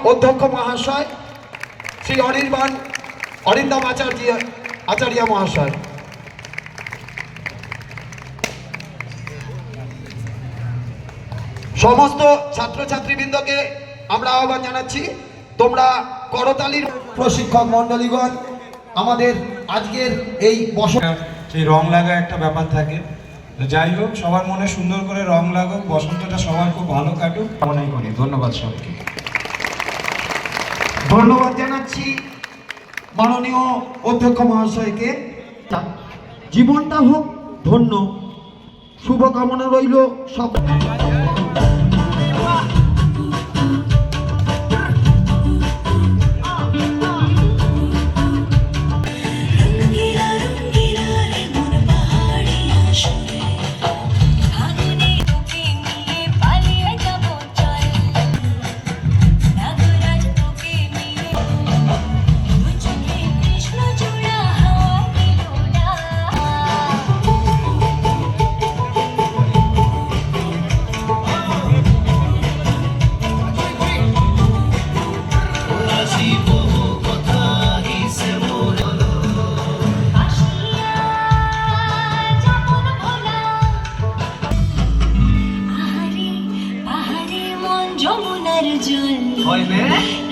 অধ্যক্ষ মহাশয় শ্রী অরিন্দম আচার্য মহাশয়। সমস্ত ছাত্রছাত্রীবৃন্দকে আমরা আহ্বান জানাচ্ছি, তোমরা করতালির প্রশিক্ষক মণ্ডলীগণ আমাদের আজকের এই সেই রং লাগা একটা ব্যাপার থাকে। যাই হোক, সবার মনে সুন্দর করে রং লাগুক, বসন্তটা সবার খুব ভালো কাটুক মনেই করি। ধন্যবাদ সবাইকে। ধন্যবাদ জানাচ্ছি মাননীয় অধ্যক্ষ মহাশয়কে। জীবনটা হোক ধন্য, শুভকামনা রইল সব।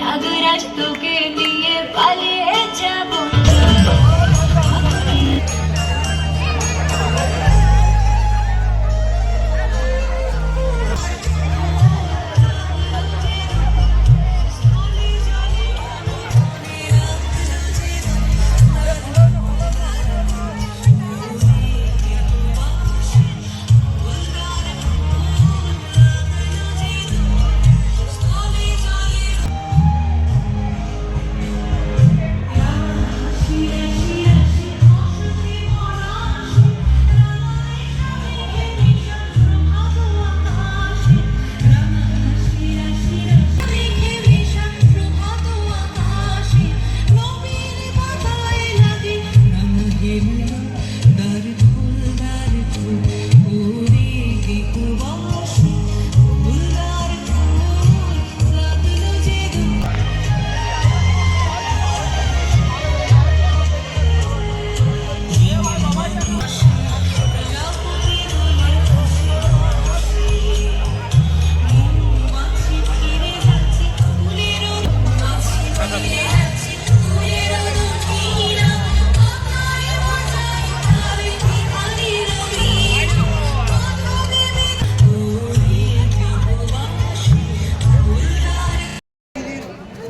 নাগরাজ তোকে নিয়ে পালিয়ে যাব।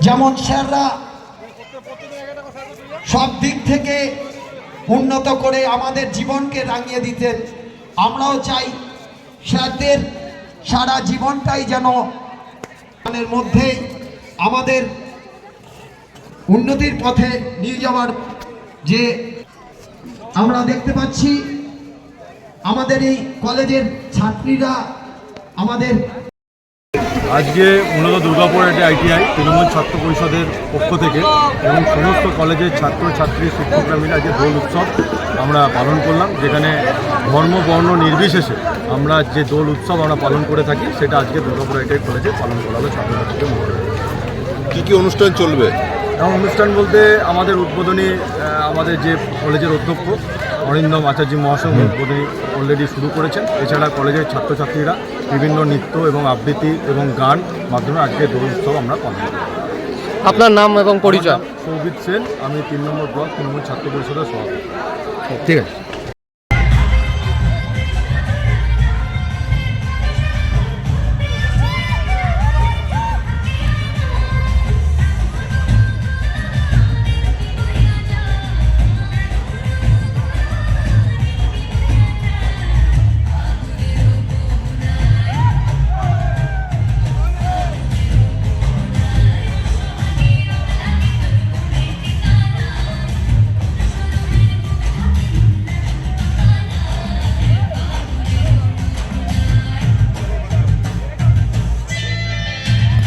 যেমন স্যাররা সব দিক থেকে উন্নত করে আমাদের জীবনকে রাঙিয়ে দিতেন, আমরাও চাই স্যারদের সারা জীবনটাই যেন এর মধ্যে আমাদের উন্নতির পথে নিয়ে যাওয়ার। যে আমরা দেখতে পাচ্ছি আমাদের এই কলেজের ছাত্রীরা আমাদের আজকে মূলত দুর্গাপুর আইটিআই তৃণমূল ছাত্র পরিষদের পক্ষ থেকে এবং সমস্ত কলেজের ছাত্রছাত্রী শিক্ষকরা মিলে আজকে দোল উৎসব আমরা পালন করলাম, যেখানে ধর্ম বর্ণ নির্বিশেষে আমরা যে দোল উৎসব আমরা পালন করে থাকি সেটা আজকে দুর্গাপুর আইটিআই কলেজে পালন করা হবে ছাত্রছাত্রীদের মধ্যে। কী কী অনুষ্ঠান চলবে? এবং অনুষ্ঠান বলতে আমাদের উদ্বোধনী আমাদের যে কলেজের অধ্যক্ষ অরিন্দম আচার্য মহাশয় উদ্বোধনী অলরেডি শুরু করেছেন। এছাড়া কলেজের ছাত্রছাত্রীরা বিভিন্ন নৃত্য এবং আবৃত্তি এবং গান মাধ্যমে আজকে দোল উৎসব আমরা পালন করি। আপনার নাম এবং পরিচয়? সৌভিত সেন, আমি 3 নম্বর ব্লক তৃণমূল ছাত্র পরিষদের সভাপতি। ঠিক আছে।